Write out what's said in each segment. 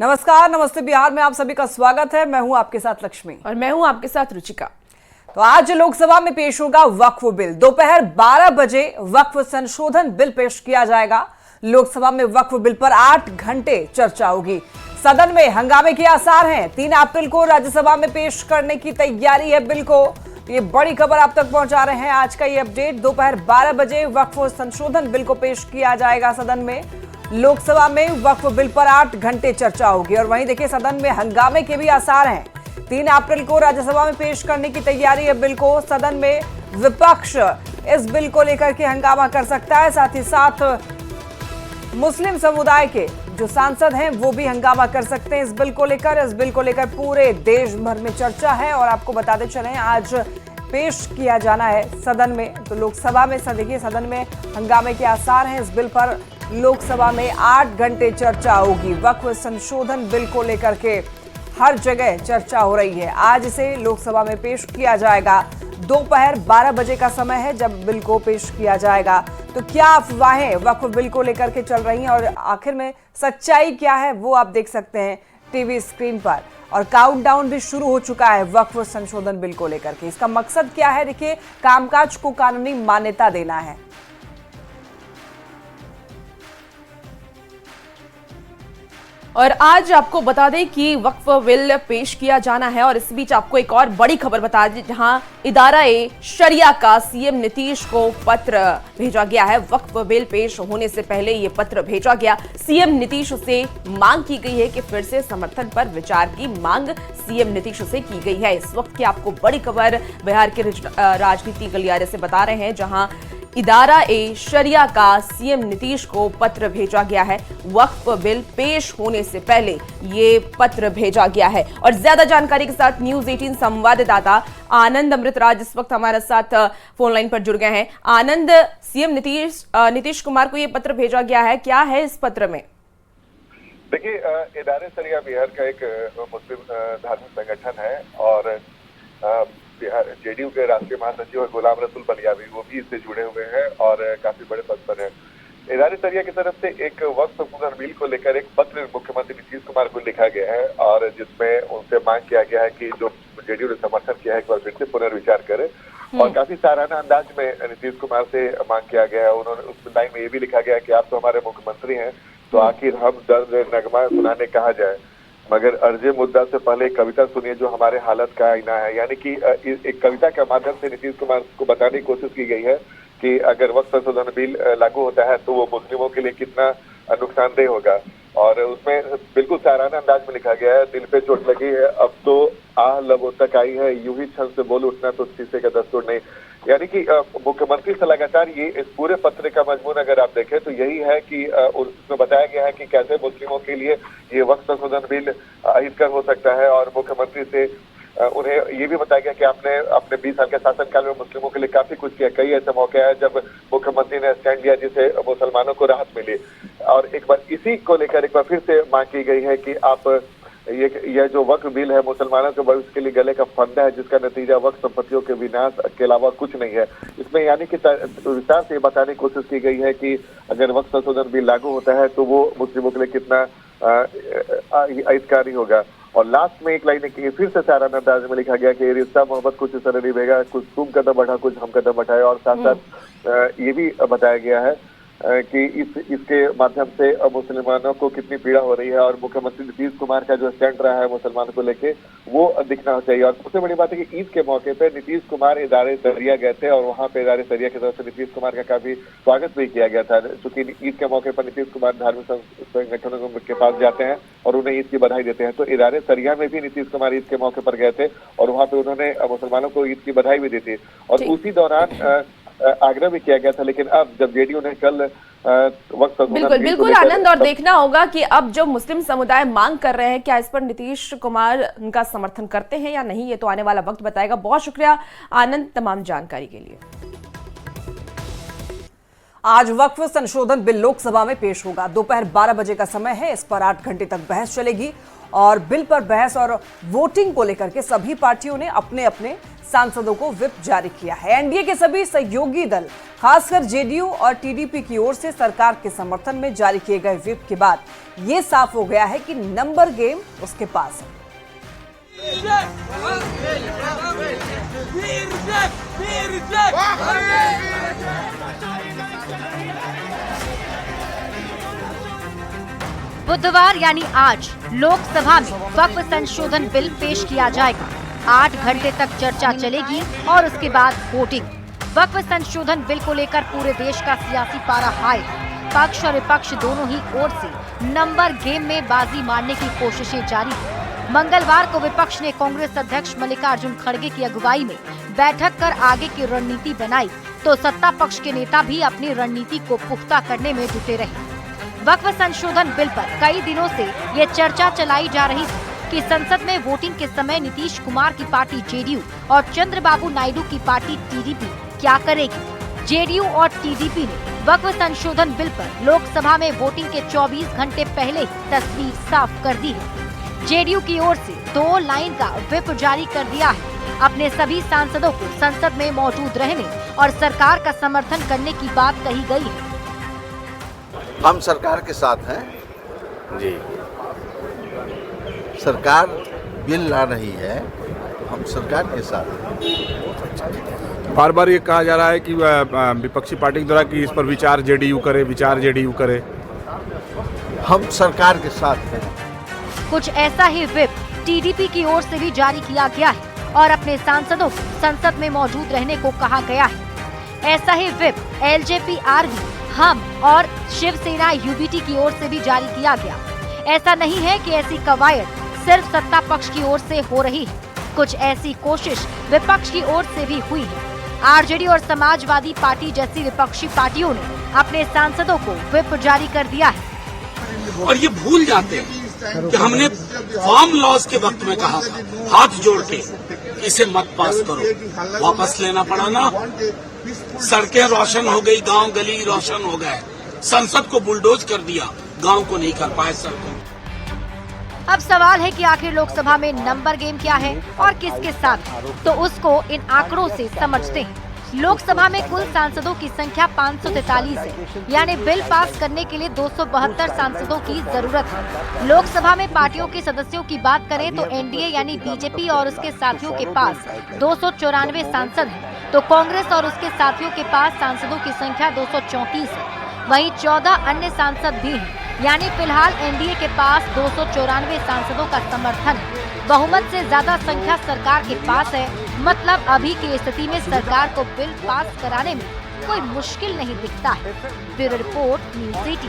नमस्कार, नमस्ते बिहार में आप सभी का स्वागत है। मैं हूं आपके साथ लक्ष्मी और मैं हूं आपके साथ रुचिका। तो आज लोकसभा में पेश होगा वक्फ बिल। दोपहर 12 बजे वक्फ संशोधन बिल पेश किया जाएगा। लोकसभा में वक्फ बिल पर 8 घंटे चर्चा होगी। सदन में हंगामे के आसार हैं। 3 अप्रैल को राज्यसभा में पेश करने की तैयारी है बिल को। ये बड़ी खबर आप तक पहुंचा रहे हैं। आज का ये अपडेट, दोपहर 12 बजे वक्फ संशोधन बिल को पेश किया जाएगा सदन में। लोकसभा में वक्फ बिल पर 8 घंटे चर्चा होगी और वहीं देखिए सदन में हंगामे के भी आसार हैं। 3 अप्रैल को राज्यसभा में पेश करने की तैयारी है बिल को। सदन में विपक्ष इस बिल को लेकर के हंगामा कर सकता है। साथ ही साथ मुस्लिम समुदाय के जो सांसद हैं वो भी हंगामा कर सकते हैं इस बिल को लेकर। इस बिल को लेकर पूरे देश भर में चर्चा है और आपको बताते चलें आज पेश किया जाना है सदन में। तो लोकसभा में देखिए सदन में हंगामे के आसार हैं। इस बिल पर लोकसभा में 8 घंटे चर्चा होगी। वक्फ संशोधन बिल को लेकर के हर जगह चर्चा हो रही है। आज इसे लोकसभा में पेश किया जाएगा। दोपहर 12 बजे का समय है जब बिल को पेश किया जाएगा। तो क्या अफवाहें वक्फ बिल को लेकर के चल रही हैं और आखिर में सच्चाई क्या है वो आप देख सकते हैं टीवी स्क्रीन पर। और काउंटडाउन भी शुरू हो चुका है वक्फ संशोधन बिल को लेकर के। इसका मकसद क्या है? देखिए, कामकाज को कानूनी मान्यता देना है। और आज आपको बता दें कि वक्फ बिल पेश किया जाना है। और इस बीच आपको एक और बड़ी खबर बता दें, जहां इदारा-ए-शरिया का सीएम नीतीश को पत्र भेजा गया है। वक्फ बिल पेश होने से पहले ये पत्र भेजा गया। सीएम नीतीश से मांग की गई है कि फिर से समर्थन पर विचार की मांग सीएम नीतीश से की गई है। इस वक्त की आपको बड़ी खबर बिहार के राजनीति गलियारे से बता रहे हैं, जहां इदारा-ए-शरिया का सीएम नीतीश को पत्र भेजा गया है। वक्फ बिल पेश होने से पहले ये पत्र भेजा गया है। और ज्यादा जानकारी के साथ न्यूज 18 संवाददाता आनंद अमृतराज इस वक्त हमारे साथ फोन लाइन पर जुड़ गए हैं। आनंद, सीएम नीतीश कुमार को ये पत्र भेजा गया है, क्या है इस पत्र में? देखिए, इदारा-ए-शरिया बिहार का एक मुस्लिम धार्मिक संगठन है और बिहार जेडीयू के राष्ट्रीय महासचिव गुलाम रसूल बलियावी वो भी इससे जुड़े हुए हैं और काफी बड़े पद पर हैं। इदारा-ए-शरिया की तरफ से एक वक्फ संशोधन बिल को लेकर एक पत्र मुख्यमंत्री नीतीश कुमार को लिखा गया है और जिसमें उनसे मांग किया गया है कि जो जेडीयू ने समर्थन किया है एक बार फिर से पुनर्विचार करे। और काफी सराहना अंदाज में नीतीश कुमार से मांग किया गया है। उन्होंने उस लाइन में ये भी लिखा गया है कि आप तो हमारे मुख्यमंत्री हैं, तो आखिर हम दर्द नगमा सुनाने कहा जाए, मगर अर्जे मुद्दा से पहले एक कविता सुनिए जो हमारे हालत का आईना है। यानी कि एक कविता के माध्यम से नीतीश कुमार को बताने की कोशिश की गई है कि अगर वक्फ संशोधन बिल लागू होता है तो वो मुस्लिमों के लिए कितना नुकसानदेह होगा। और उसमें बिल्कुल सराहना अंदाज में लिखा गया है, दिल पे चोट लगी है अब तो आह लबों तक आई है, यूं ही छल से बोल उठना तो शीशे का दस्तूर नहीं। यानी कि मुख्यमंत्री से लगातार ये इस पूरे पत्र का मजमून अगर आप देखें तो यही है कि उसमें बताया गया है कि कैसे मुस्लिमों के लिए ये वक्फ संशोधन बिल अहितकर हो सकता है। और मुख्यमंत्री से उन्हें ये भी बताया गया कि आपने अपने 20 साल के शासनकाल में मुस्लिमों के लिए काफी कुछ किया। कई ऐसे मौके आए जब मुख्यमंत्री ने स्टैंड लिया जिससे मुसलमानों को राहत मिली। और एक बार इसी को लेकर एक बार फिर से मांग की गई है कि आप यह जो वक्फ बिल है मुसलमानों के भविष्य के लिए गले का फंदा है, जिसका नतीजा वक्फ संपत्तियों के विनाश के अलावा कुछ नहीं है। इसमें यानी कि विस्तार से बताने की कोशिश की गई है कि अगर वक्फ संशोधन बिल लागू होता है तो वो मुस्लिमों के लिए कितना अहितकारी होगा। और लास्ट में एक लाइन की फिर से सराहना अंदाज में लिखा गया कि रिश्ता मोहब्बत कुछ इस तरह निभेगा, कुछ तुम कदम बढ़ा कुछ हम कदम बढ़ाए। और साथ साथ ये भी बताया गया है कि इसके माध्यम से मुसलमानों को कितनी पीड़ा हो रही है और मुख्यमंत्री नीतीश कुमार का जो स्टैंड रहा है मुसलमानों को लेके वो दिखना चाहिए। और सबसे बड़ी बात है कि ईद के मौके पे नीतीश कुमार इदारा-ए-शरिया गए थे और वहाँ पे इदारा-ए-शरिया की तरफ से नीतीश कुमार का काफी स्वागत भी किया गया था। क्योंकि ईद के मौके पर नीतीश कुमार धार्मिक संगठनों के पास जाते हैं और उन्हें ईद की बधाई देते हैं। तो इदारा-ए-शरिया में भी नीतीश कुमार ईद के मौके पर गए थे और वहाँ पे उन्होंने मुसलमानों को ईद की बधाई भी दी थी। और उसी दौरान आग्रह भी किया गया था। लेकिन अब जब जेडीयू ने कल बिल्कुल आनंद, और देखना होगा कि अब जो मुस्लिम समुदाय मांग कर रहे हैं क्या इस पर नीतीश कुमार उनका समर्थन करते हैं या नहीं, ये तो आने वाला वक्त बताएगा। बहुत शुक्रिया आनंद तमाम जानकारी के लिए। आज वक्फ संशोधन बिल लोकसभा में पेश होगा। दोपहर 12 बजे का समय है। इस पर 8 घंटे तक बहस चलेगी और बिल पर बहस और वोटिंग को लेकर के सभी पार्टियों ने अपने अपने सांसदों को व्हिप जारी किया है। एनडीए के सभी सहयोगी दल, खासकर जेडीयू और टीडीपी की ओर से सरकार के समर्थन में जारी किए गए व्हिप के बाद ये साफ हो गया है कि नंबर गेम उसके पास है। बुधवार यानी आज लोकसभा में वक्फ संशोधन बिल पेश किया जाएगा। 8 घंटे तक चर्चा चलेगी और उसके बाद वोटिंग। वक्फ संशोधन बिल को लेकर पूरे देश का सियासी पारा हाई। पक्ष और विपक्ष दोनों ही ओर से नंबर गेम में बाजी मारने की कोशिशें जारी हैं। मंगलवार को विपक्ष ने कांग्रेस अध्यक्ष मल्लिकार्जुन खड़गे की अगुवाई में बैठक कर आगे की रणनीति बनाई, तो सत्ता पक्ष के नेता भी अपनी रणनीति को पुख्ता करने में जुटे रहे। वक्फ संशोधन बिल पर कई दिनों से ये चर्चा चलाई जा रही थी कि संसद में वोटिंग के समय नीतीश कुमार की पार्टी जेडीयू और चंद्रबाबू नायडू की पार्टी टीडीपी क्या करेगी। जेडीयू और टीडीपी ने वक्फ संशोधन बिल पर लोकसभा में वोटिंग के 24 घंटे पहले ही तस्वीर साफ कर दी है। जेडीयू की ओर से 2 लाइन का व्हिप जारी कर दिया है। अपने सभी सांसदों को संसद में मौजूद रहने और सरकार का समर्थन करने की बात कही गई है। हम सरकार के साथ हैं जी। सरकार बिल ला रही है, हम सरकार के साथ हैं। बार बार ये कहा जा रहा है कि विपक्षी पार्टी के द्वारा कि इस पर विचार जेडीयू करे। हम सरकार के साथ हैं। कुछ ऐसा ही व्हिप टीडीपी की ओर से भी जारी किया गया है और अपने सांसदों को संसद में मौजूद रहने को कहा गया है। ऐसा ही व्हिप एलजेपी, आरवी, हम और शिवसेना यूबीटी की ओर से भी जारी किया गया। ऐसा नहीं है कि ऐसी कवायद सिर्फ सत्ता पक्ष की ओर से हो रही है, कुछ ऐसी कोशिश विपक्ष की ओर से भी हुई है। आरजेडी और समाजवादी पार्टी जैसी विपक्षी पार्टियों ने अपने सांसदों को व्हिप जारी कर दिया है। और ये भूल जाते हैं कि हमने फार्म लॉज के वक्त में कहा था, हाथ जोड़ के इसे मत पास करो, वापस लेना पड़ा ना। सड़कें रोशन हो गई, गांव गली रोशन हो गए, संसद को बुलडोज कर दिया, गांव को नहीं कर पाए सड़कों। अब सवाल है कि आखिर लोकसभा में नंबर गेम क्या है और किसके साथ, तो उसको इन आंकड़ों से समझते हैं। लोकसभा में कुल सांसदों की संख्या 543 है, यानी बिल पास करने के लिए 272 सांसदों की जरूरत है। लोकसभा में पार्टियों के सदस्यों की बात करें तो एनडीए यानी बीजेपी और उसके साथियों के पास 294 सांसद हैं, तो कांग्रेस और उसके साथियों के पास सांसदों की संख्या 234 है। वहीं 14 अन्य सांसद भी हैं, यानी फिलहाल एनडीए के पास 294 सांसदों का समर्थन है। बहुमत से ज्यादा संख्या सरकार के पास है, मतलब अभी की स्थिति में सरकार को बिल पास कराने में कोई मुश्किल नहीं दिखता है। Bureau report, news 18।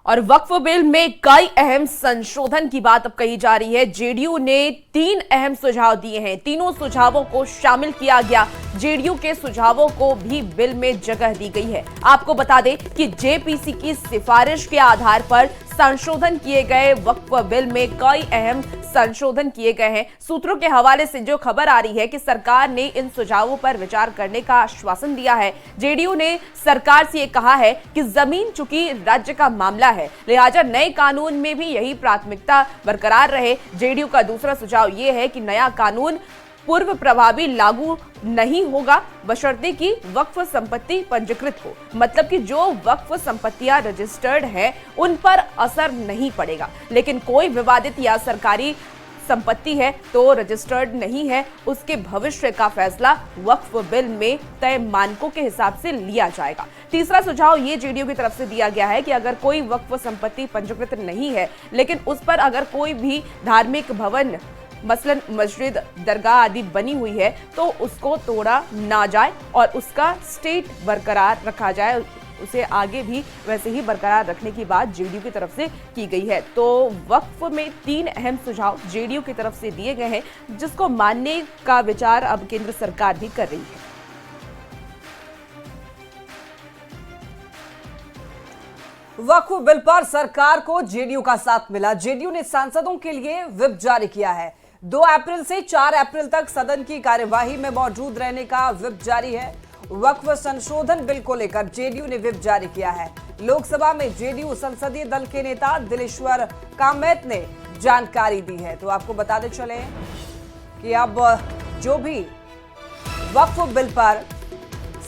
और वक्फ बिल में कई अहम संशोधन की बात अब कही जा रही है। जेडीयू ने 3 अहम सुझाव दिए हैं, तीनों सुझावों को शामिल किया गया। जेडीयू के सुझावों को भी बिल में जगह दी गई है। आपको बता दें कि जेपीसी की सिफारिश के आधार पर संशोधन किए गए वक्फ बिल में कई अहम संशोधन किए गए हैं। सूत्रों के हवाले से जो खबर आ रही है कि सरकार ने इन सुझावों पर विचार करने का आश्वासन दिया है। जेडीयू ने सरकार से ये कहा है कि जमीन चूंकि राज्य का मामला है, लिहाजा नए कानून में भी यही प्राथमिकता बरकरार रहे। जेडीयू का दूसरा सुझाव ये है कि नया कानून पूर्व प्रभावी लागू नहीं होगा, बशर्ते कि वक्फ संपत्ति पंजीकृत हो। मतलब कि जो वक्फ संपत्तियां रजिस्टर्ड हैं उन पर असर नहीं पड़ेगा, लेकिन कोई विवादित या सरकारी संपत्ति है तो रजिस्टर्ड नहीं है, उसके भविष्य का फैसला वक्फ बिल में तय मानकों के हिसाब से लिया जाएगा। तीसरा सुझाव ये जेडीयू की तरफ से दिया गया है कि अगर कोई वक्फ संपत्ति पंजीकृत नहीं है, लेकिन उस पर अगर कोई भी धार्मिक भवन मसलन मस्जिद, दरगाह आदि बनी हुई है तो उसको तोड़ा ना जाए और उसका स्टेट बरकरार रखा जाए, उसे आगे भी वैसे ही बरकरार रखने की बात जेडीयू की तरफ से की गई है। तो वक्फ में 3 अहम सुझाव जेडीयू की तरफ से दिए गए हैं, जिसको मानने का विचार अब केंद्र सरकार भी कर रही है। वक्फ बिल पर सरकार को जेडीयू का साथ मिला। जेडीयू ने सांसदों के लिए व्हिप जारी किया है। 2 अप्रैल से 4 अप्रैल तक सदन की कार्यवाही में मौजूद रहने का व्हिप जारी है। वक्फ संशोधन बिल को लेकर जेडीयू ने व्हिप जारी किया है। लोकसभा में जेडीयू संसदीय दल के नेता दिलेश्वर कामैत ने जानकारी दी है। तो आपको बताते चले कि अब जो भी वक्फ बिल पर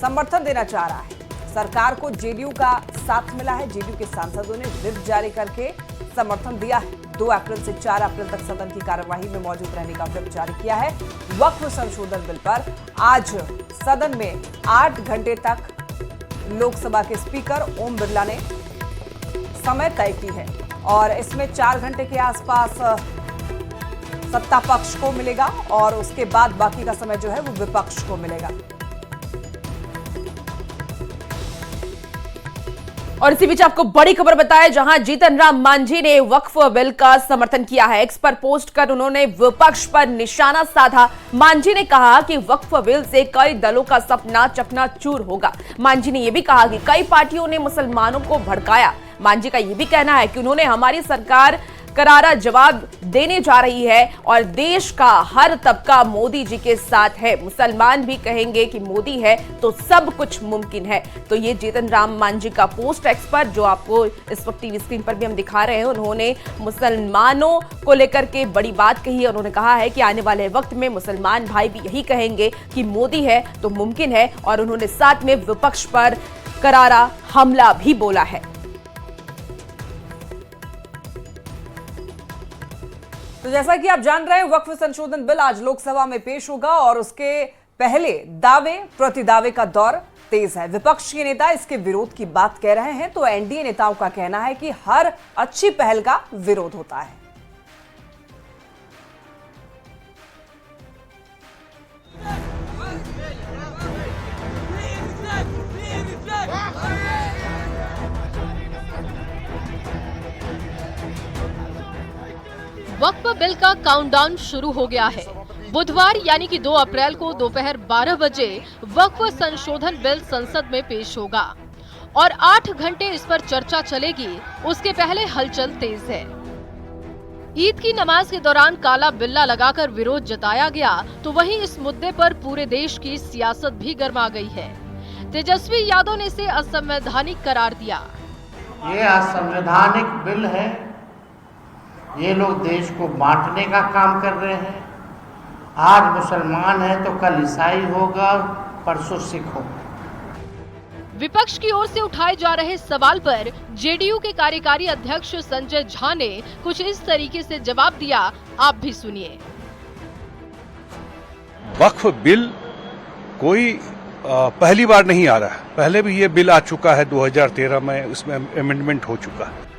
समर्थन देना चाह रहा है, सरकार को जेडीयू का साथ मिला है। जेडीयू के सांसदों ने व्हिप जारी करके समर्थन दिया है। 2 अप्रैल से 4 अप्रैल तक सदन की कार्यवाही में मौजूद रहने का व्हिप जारी किया है। वक्फ संशोधन बिल पर आज सदन में 8 घंटे तक लोकसभा के स्पीकर ओम बिरला ने समय तय की है और इसमें 4 घंटे के आसपास सत्ता पक्ष को मिलेगा और उसके बाद बाकी का समय जो है वो विपक्ष को मिलेगा। और इसी बीच आपको बड़ी खबर बताए, जहां जीतन राम मांझी ने वक्फ बिल का समर्थन किया है। एक्स पर पोस्ट कर उन्होंने विपक्ष पर निशाना साधा। मांझी ने कहा कि वक्फ बिल से कई दलों का सपना चकनाचूर होगा। मांझी ने यह भी कहा कि कई पार्टियों ने मुसलमानों को भड़काया। मांझी का यह भी कहना है कि उन्होंने हमारी सरकार करारा जवाब देने जा रही है और देश का हर तबका मोदी जी के साथ है। मुसलमान भी कहेंगे कि मोदी है तो सब कुछ मुमकिन है। तो ये जीतन राम मांझी का पोस्ट एक्स पर, जो आपको इस वक्त टीवी स्क्रीन पर भी हम दिखा रहे हैं, उन्होंने मुसलमानों को लेकर के बड़ी बात कही है। उन्होंने कहा है कि आने वाले वक्त में मुसलमान भाई भी यही कहेंगे कि मोदी है तो मुमकिन है, और उन्होंने साथ में विपक्ष पर करारा हमला भी बोला है। तो जैसा कि आप जान रहे हैं, वक्फ संशोधन बिल आज लोकसभा में पेश होगा और उसके पहले दावे प्रतिदावे का दौर तेज है। विपक्ष के नेता इसके विरोध की बात कह रहे हैं तो एनडीए नेताओं का कहना है कि हर अच्छी पहल का विरोध होता है। वक्फ बिल का काउंटडाउन शुरू हो गया है। बुधवार यानी कि 2 अप्रैल को दोपहर 12 बजे वक्फ संशोधन बिल संसद में पेश होगा और 8 घंटे इस पर चर्चा चलेगी। उसके पहले हलचल तेज है। ईद की नमाज के दौरान काला बिल्ला लगाकर विरोध जताया गया, तो वहीं इस मुद्दे पर पूरे देश की सियासत भी गर्मा गई है। तेजस्वी यादव ने इसे असंवैधानिक करार दिया। ये असंवैधानिक बिल है। ये लोग देश को बांटने का काम कर रहे हैं। आज मुसलमान है तो कल ईसाई होगा, परसों सिख होगा। विपक्ष की ओर से उठाए जा रहे सवाल पर जेडीयू के कार्यकारी अध्यक्ष संजय झा ने कुछ इस तरीके से जवाब दिया। आप भी सुनिए। वक्फ बिल कोई पहली बार नहीं आ रहा है। पहले भी ये बिल आ चुका है 2013 में, उसमें अमेंडमेंट हो चुका है।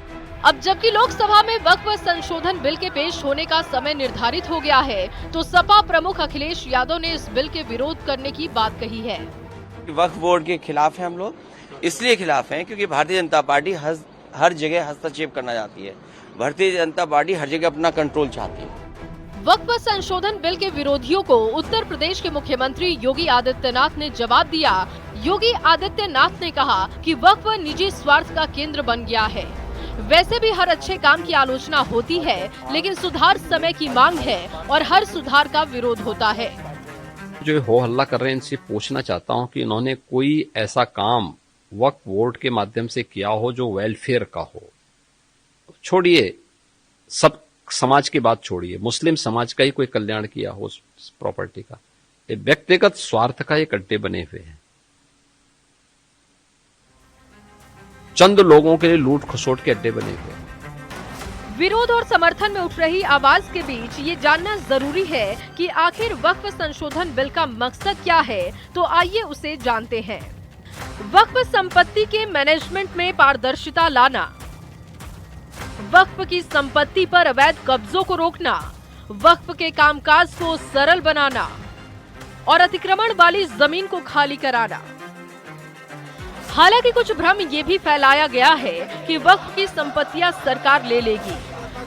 अब जबकि लोकसभा में वक्फ संशोधन बिल के पेश होने का समय निर्धारित हो गया है, तो सपा प्रमुख अखिलेश यादव ने इस बिल के विरोध करने की बात कही है। वक्फ बोर्ड के खिलाफ हैं हम लोग, इसलिए खिलाफ हैं क्योंकि भारतीय जनता पार्टी हर जगह हस्तक्षेप करना चाहती है। भारतीय जनता पार्टी हर जगह अपना कंट्रोल चाहती है। वक्फ संशोधन बिल के विरोधियों को उत्तर प्रदेश के मुख्यमंत्री योगी आदित्यनाथ ने जवाब दिया। योगी आदित्यनाथ ने कहा कि वक्फ निजी स्वार्थ का केंद्र बन गया है। वैसे भी हर अच्छे काम की आलोचना होती है, लेकिन सुधार समय की मांग है और हर सुधार का विरोध होता है। जो हो हल्ला कर रहे हैं, इनसे पूछना चाहता हूं कि इन्होंने कोई ऐसा काम वक्फ बोर्ड के माध्यम से किया हो जो वेलफेयर का हो। छोड़िए, सब समाज की बात छोड़िए, मुस्लिम समाज का ही कोई कल्याण किया हो उस प्रॉपर्टी का। ये व्यक्तिगत स्वार्थ का एक अड्डे बने हुए हैं। चंद लोगों के लिए लूट खसोट के अड्डे बने हुए हैं। विरोध और समर्थन में उठ रही आवाज के बीच ये जानना जरूरी है कि आखिर वक्फ संशोधन बिल का मकसद क्या है, तो आइए उसे जानते हैं। वक्फ संपत्ति के मैनेजमेंट में पारदर्शिता लाना, वक्फ की संपत्ति पर अवैध कब्जों को रोकना, वक्फ के कामकाज को सरल बनाना और अतिक्रमण वाली जमीन को खाली कराना। हालांकि कुछ भ्रम ये भी फैलाया गया है कि वक्फ की संपत्तियां सरकार ले लेगी,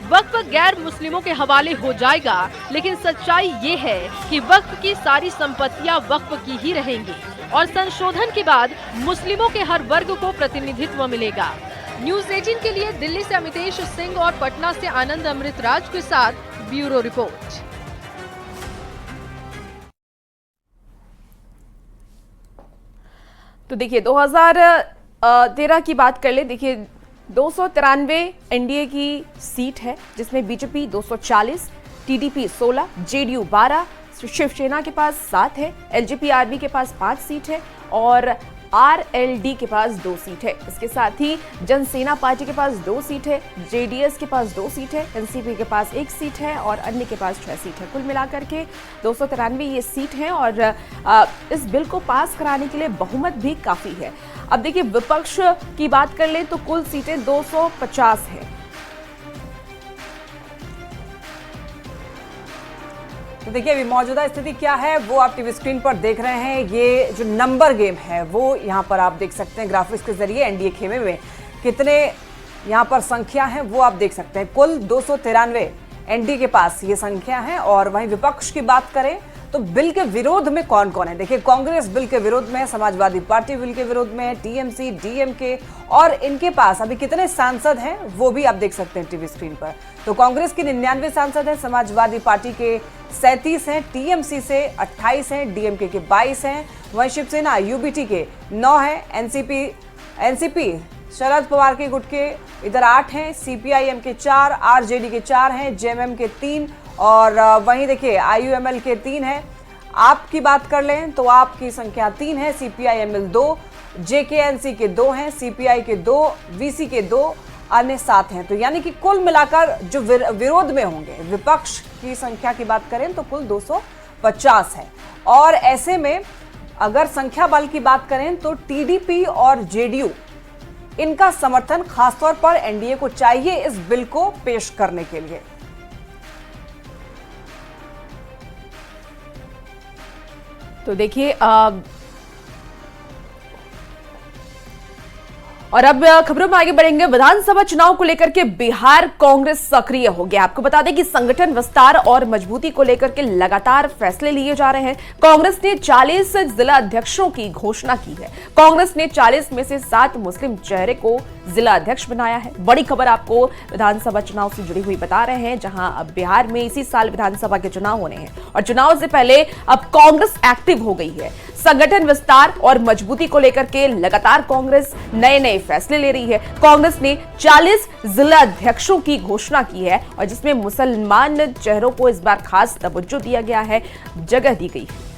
वक्फ गैर मुस्लिमों के हवाले हो जाएगा, लेकिन सच्चाई ये है कि वक्फ की सारी संपत्तियां वक्फ की ही रहेंगी और संशोधन के बाद मुस्लिमों के हर वर्ग को प्रतिनिधित्व मिलेगा। न्यूज़ 18 के लिए दिल्ली से अमितेश सिंह और पटना से आनंद अमृतराज के साथ ब्यूरो रिपोर्ट। तो देखिए 2013 की बात कर ले। देखिए 293 एनडीए की सीट है, जिसमें बीजेपी 240, टीडीपी 16, जेडीयू 12, शिवसेना के पास 7 है, एलजेपी आरबी के पास 5 सीट है और आरएलडी के पास 2 सीट है। इसके साथ ही जनसेना पार्टी के पास 2 सीट है, जेडीएस के पास 2 सीट है, एनसीपी के पास 1 सीट है और अन्य के पास 6 सीट है। कुल मिलाकर के 293 ये सीट है और इस बिल को पास कराने के लिए बहुमत भी काफी है। अब देखिए विपक्ष की बात कर लें तो कुल सीटें 250 है। तो देखिए अभी मौजूदा स्थिति क्या है वो आप टीवी स्क्रीन पर देख रहे हैं। ये जो नंबर गेम है वो यहाँ पर आप देख सकते हैं ग्राफिक्स के जरिए। एनडीए खेमे में कितने यहाँ पर संख्या है वो आप देख सकते हैं। कुल 293 एनडीए के पास ये संख्या है। और वहीं विपक्ष की बात करें तो बिल के विरोध में कौन कौन है। देखिए कांग्रेस बिल के विरोध में है, समाजवादी पार्टी बिल के विरोध में है, टीएमसी, डीएमके और इनके पास अभी कितने सांसद हैं वो भी आप देख सकते हैं टीवी स्क्रीन पर। तो कांग्रेस के 99 सांसद हैं, समाजवादी पार्टी के 37 हैं, टीएमसी से 28 हैं, डीएमके के 22 हैं, वहीं शिवसेना यूबीटी के 9 हैं, एनसीपी शरद पवार के गुट के इधर 8 हैं, सीपीआईएम के 4, आरजेडी के 4 हैं, जेएमएम के 3 और वहीं देखिए आईयूएमएल के 3 हैं। आपकी बात कर लें तो आपकी संख्या 3 है, सीपीआईएमएल 2, जेकेएनसी के 2 हैं, सीपीआई के 2, वीसी के 2, अन्य 7 हैं। तो यानी कि कुल मिलाकर जो विरोध में होंगे विपक्ष की संख्या की बात करें तो कुल 250 है। और ऐसे में अगर संख्या बल की बात करें तो टीडीपी और जेडीयू इनका समर्थन खासतौर पर एनडीए को चाहिए इस बिल को पेश करने के लिए। तो देखिए और अब खबरों में आगे बढ़ेंगे। विधानसभा चुनाव को लेकर के बिहार कांग्रेस सक्रिय हो गया। आपको बता दें कि संगठन विस्तार और मजबूती को लेकर के लगातार फैसले लिए जा रहे हैं। कांग्रेस ने 40 जिला अध्यक्षों की घोषणा की है। कांग्रेस ने 40 में से 7 मुस्लिम चेहरे को जिला अध्यक्ष बनाया है। बड़ी खबर आपको विधानसभा चुनाव से जुड़ी हुई बता रहे हैं, जहां अब बिहार में इसी साल विधानसभा के चुनाव होने हैं और चुनाव से पहले अब कांग्रेस एक्टिव हो गई है। संगठन विस्तार और मजबूती को लेकर के लगातार कांग्रेस नए नए फैसले ले रही है। कांग्रेस ने 40 जिला अध्यक्षों की घोषणा की है और जिसमें मुसलमान चेहरों को इस बार खास तवज्जो दिया गया है, जगह दी गई है।